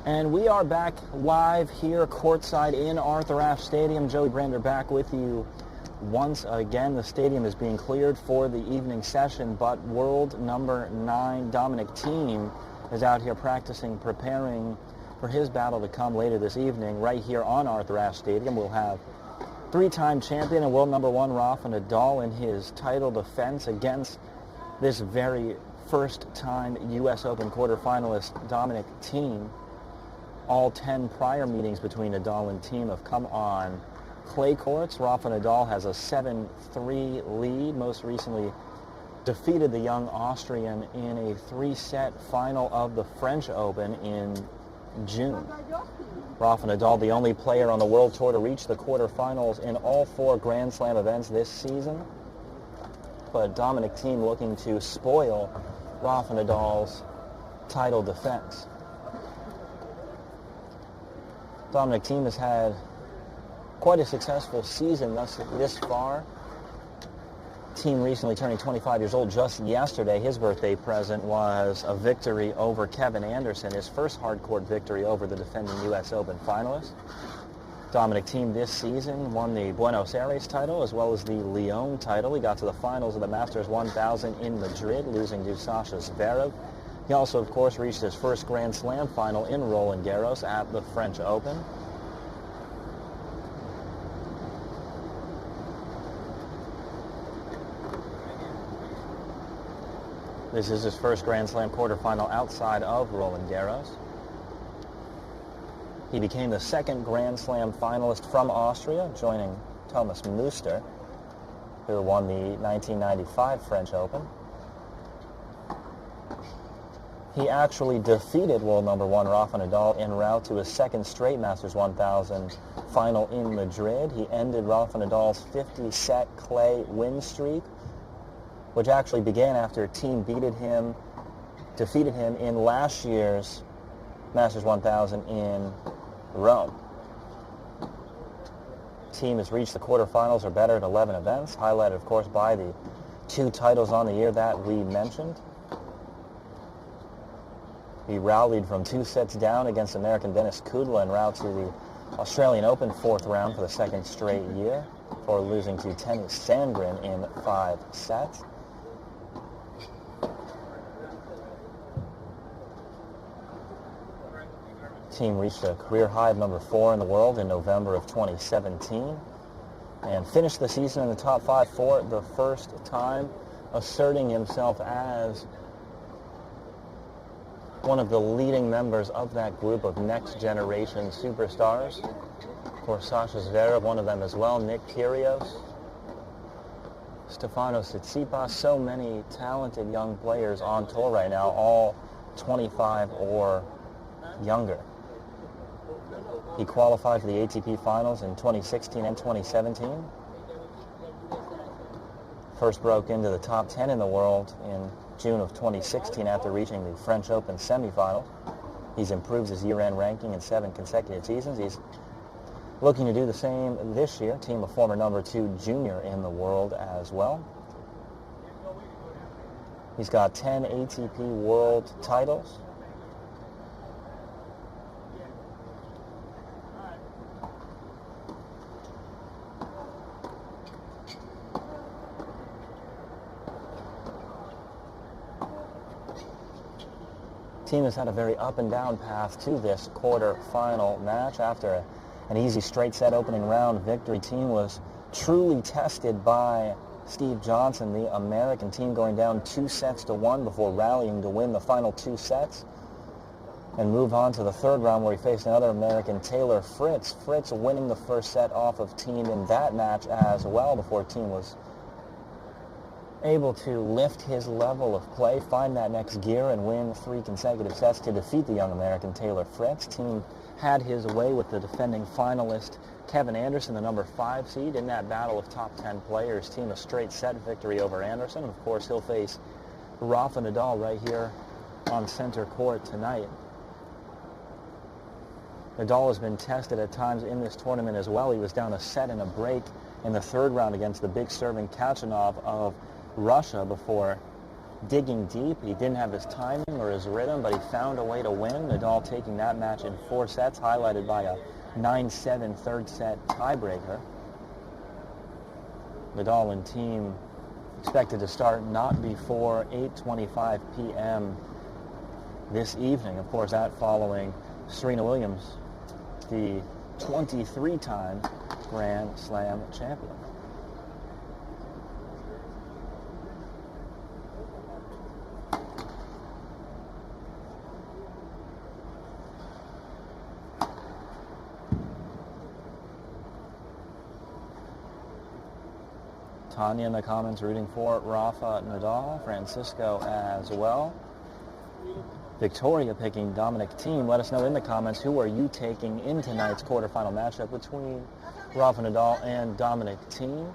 And we are back live here courtside in Arthur Ashe Stadium. Joey Brander back with you once again. The stadium is being cleared for the evening session, but world number 9 Dominic Thiem is out here practicing, preparing for his battle to come later this evening right here on Arthur Ashe Stadium. We'll have 3-time champion and world number 1 Rafa Nadal in his title defense against this very first-time U.S. Open quarterfinalist Dominic Thiem. All 10 prior meetings between Nadal and Thiem have come on clay courts. Rafa Nadal has a 7-3 lead, most recently defeated the young Austrian in a 3-set final of the French Open in June. Rafa Nadal, the only player on the World Tour to reach the quarterfinals in all 4 Grand Slam events this season. But Dominic Thiem looking to spoil Rafa Nadal's title defense. Dominic Thiem has had quite a successful season this far. Thiem recently turning 25 years old just yesterday. His birthday present was a victory over Kevin Anderson, his first hardcourt victory over the defending U.S. Open finalist. Dominic Thiem this season won the Buenos Aires title as well as the Lyon title. He got to the finals of the Masters 1000 in Madrid, losing to Sasha Zverev. He also, of course, reached his first Grand Slam final in Roland Garros at the French Open. This is his first Grand Slam quarterfinal outside of Roland Garros. He became the second Grand Slam finalist from Austria, joining Thomas Muster, who won the 1995 French Open. He actually defeated world number 1 Rafa Nadal en route to his second straight Masters 1000 final in Madrid. He ended Rafa Nadal's 50-set clay win streak, which actually began after Thiem defeated him in last year's Masters 1000 in Rome. Thiem has reached the quarterfinals or better at 11 events, highlighted, of course, by the 2 titles on the year that we mentioned. He rallied from 2 sets down against American Denis Kudla en route to the Australian Open 4th round for the second straight year, before losing to Tennis Sandgren in 5 sets. Thiem reached a career high of number 4 in the world in November of 2017 and finished the season in the top 5 for the first time, asserting himself as one of the leading members of that group of next-generation superstars. Of course, Sasha Zverev, one of them as well, Nick Kyrgios, Stefanos Tsitsipas, so many talented young players on tour right now, all 25 or younger. He qualified for the ATP Finals in 2016 and 2017. First broke into the top 10 in the world in June of 2016 after reaching the French Open semifinals. He's improved his year-end ranking in 7 consecutive seasons. He's looking to do the same this year. Thiem, a former number 2 junior in the world as well. He's got 10 ATP World titles. Thiem has had a very up-and-down path to this quarter-final match. After an easy straight-set opening round victory, Thiem was truly tested by Steve Johnson, the American. Thiem going down 2-1 before rallying to win the final 2 sets and move on to the 3rd round, where he faced another American, Taylor Fritz. Fritz winning the first set off of Thiem in that match as well, before Thiem was able to lift his level of play, find that next gear, and win 3 consecutive sets to defeat the young American Taylor Fritz. Thiem had his way with the defending finalist Kevin Anderson, the number 5 seed, in that battle of top 10 players. Thiem a straight set victory over Anderson. Of course, he'll face Rafa Nadal right here on center court tonight. Nadal has been tested at times in this tournament as well. He was down a set and a break in the 3rd round against the big serving Kachanov of Russia before digging deep. He didn't have his timing or his rhythm, but he found a way to win. Nadal taking that match in 4 sets, highlighted by a 9-7 third set tiebreaker. Nadal and Thiem expected to start not before 8:25 p.m. this evening. Of course, that following Serena Williams, the 23-time Grand Slam champion. Tanya in the comments rooting for Rafa Nadal, Francisco as well. Victoria picking Dominic Thiem. Let us know in the comments, who are you taking in tonight's quarterfinal matchup between Rafa Nadal and Dominic Thiem?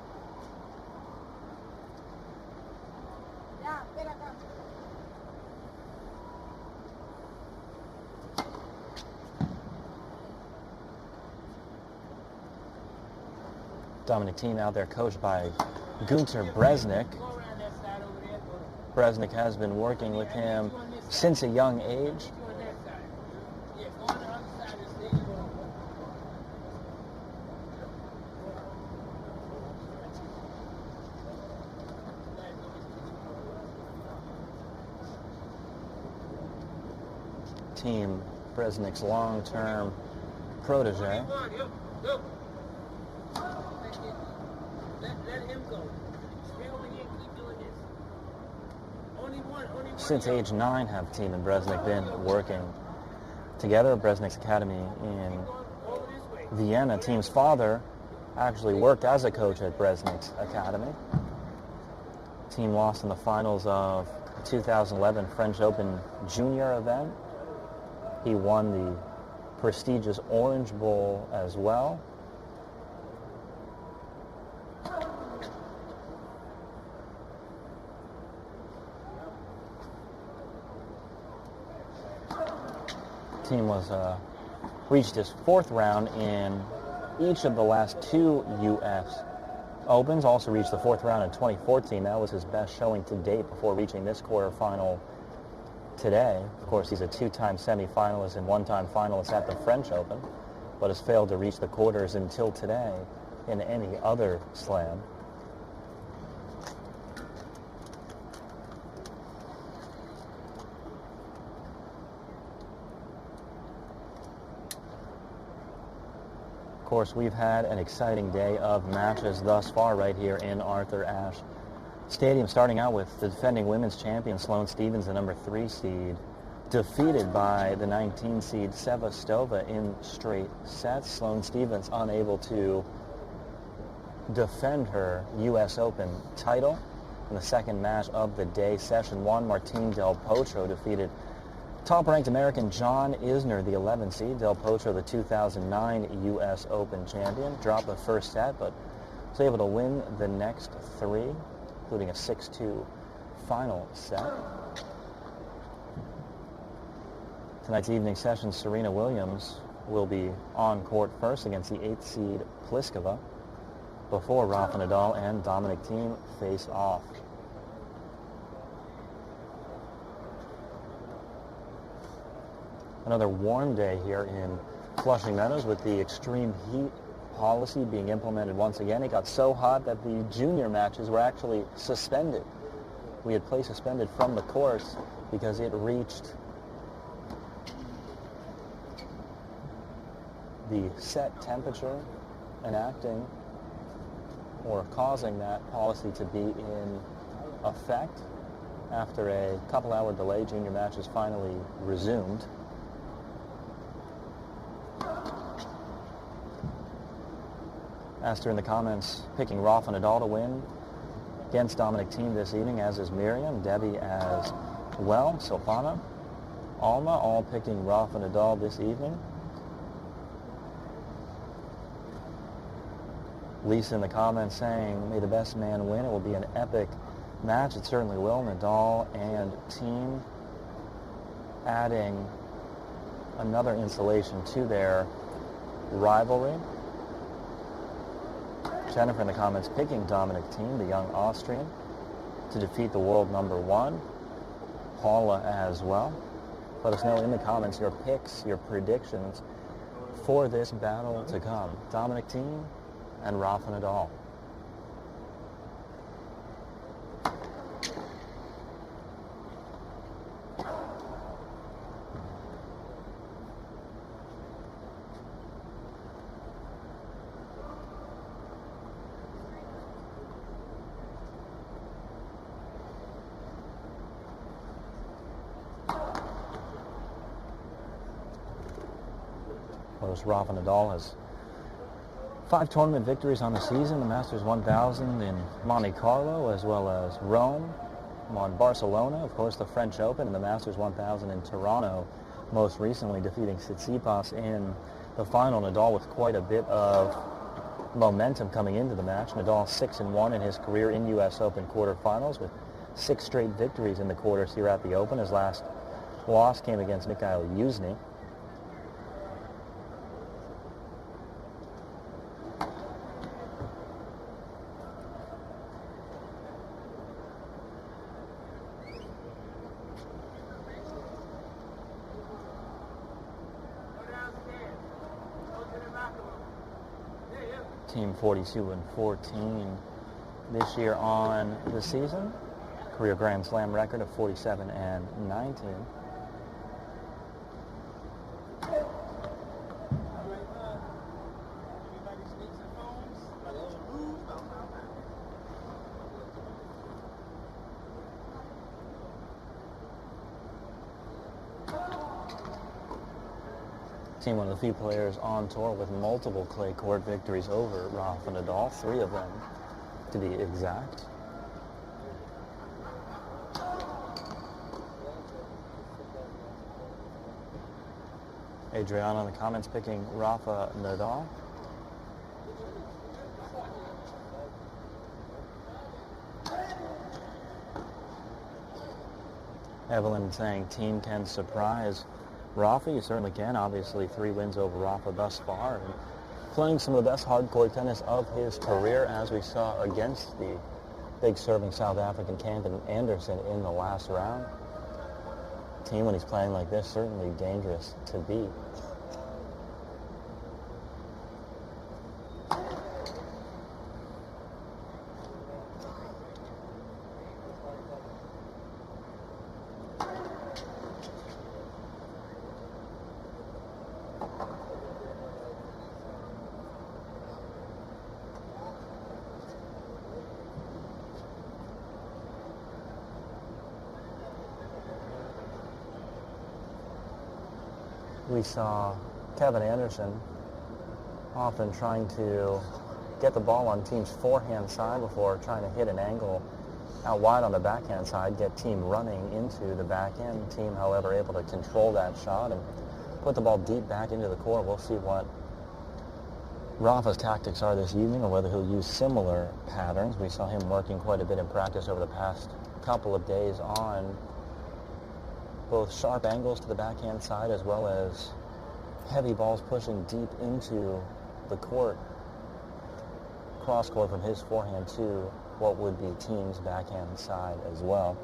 Dominic Thiem out there coached by Gunter Bresnik. Bresnik has been working with him since a young age. Thiem, Bresnik's long-term protege. Since age 9 have Thiem and Bresnik been working together. Bresnik's academy in Vienna. Thiem's father actually worked as a coach at Bresnik's academy. Thiem lost in the finals of the 2011 French Open Junior event. He won the prestigious Orange Bowl as well. Thiem was reached his 4th round in each of the last 2 U.S. Opens. Also reached the 4th round in 2014. That was his best showing to date before reaching this quarterfinal today. Of course, he's a 2-time semifinalist and 1-time finalist at the French Open, but has failed to reach the quarters until today in any other slam. Of course, we've had an exciting day of matches thus far right here in Arthur Ashe Stadium, starting out with the defending women's champion Sloane Stephens, the number 3 seed, defeated by the 19 seed Sevastova in straight sets. Sloane Stephens unable to defend her U.S. Open title. In the second match of the day, session 1, Martín Del Potro defeated top-ranked American John Isner, the 11 seed. Del Potro, the 2009 U.S. Open champion, dropped the first set, but was able to win the next 3, including a 6-2 final set. Tonight's evening session, Serena Williams will be on court first against the 8th seed Pliskova, before Rafa Nadal and Dominic Thiem face off. Another warm day here in Flushing Meadows with the extreme heat policy being implemented once again. It got so hot that the junior matches were actually suspended. We had play suspended from the courts because it reached the set temperature, enacting or causing that policy to be in effect. After a couple-hour delay, junior matches finally resumed. Aster in the comments picking Rafa Nadal to win against Dominic Thiem this evening, as is Miriam, Debbie as well, Silvana, Alma, all picking Rafa Nadal this evening. Lisa in the comments saying, may the best man win. It will be an epic match. It certainly will. Nadal and Thiem adding another insulation to their rivalry. Jennifer in the comments picking Dominic Thiem, the young Austrian, to defeat the world number 1. Paula as well. Let us know in the comments your picks, your predictions for this battle to come. Dominic Thiem and Rafa Nadal. Rafa Nadal has 5 tournament victories on the season, the Masters 1000 in Monte Carlo, as well as Rome, on Barcelona, of course the French Open, and the Masters 1000 in Toronto, most recently defeating Tsitsipas in the final. Nadal with quite a bit of momentum coming into the match. Nadal 6-1 in his career in U.S. Open quarterfinals with 6 straight victories in the quarters here at the Open. His last loss came against Mikhail Yuzny. Team 42-14 this year on the season. Career Grand Slam record of 47-19. Team one of the few players on tour with multiple clay court victories over Rafa Nadal, 3 of them to be exact. Adriana in the comments picking Rafa Nadal. Evelyn saying team can surprise Rafa. You certainly can. Obviously 3 wins over Rafa thus far, and playing some of the best hardcore tennis of his career, as we saw against the big serving South African Camden Anderson in the last round. Team, when he's playing like this, certainly dangerous to beat. We saw Kevin Anderson often trying to get the ball on team's forehand side before trying to hit an angle out wide on the backhand side, get team running into the backhand. Team, however, able to control that shot and put the ball deep back into the court. We'll see what Rafa's tactics are this evening, or whether he'll use similar patterns. We saw him working quite a bit in practice over the past couple of days on both sharp angles to the backhand side as well as heavy balls pushing deep into the court, cross court from his forehand to what would be team's backhand side as well.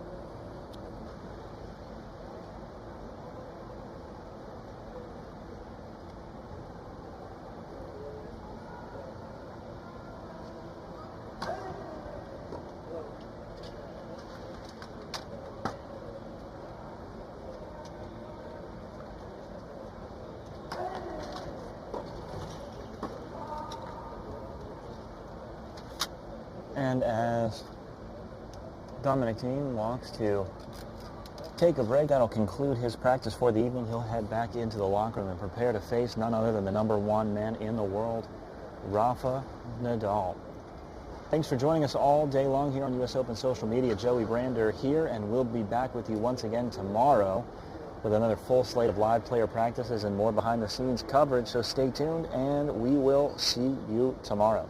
And as Dominic Thiem walks to take a break, that'll conclude his practice for the evening. He'll head back into the locker room and prepare to face none other than the #1 man in the world, Rafa Nadal. Thanks for joining us all day long here on U.S. Open social media. Joey Brander here, and we'll be back with you once again tomorrow with another full slate of live player practices and more behind-the-scenes coverage. So stay tuned, and we will see you tomorrow.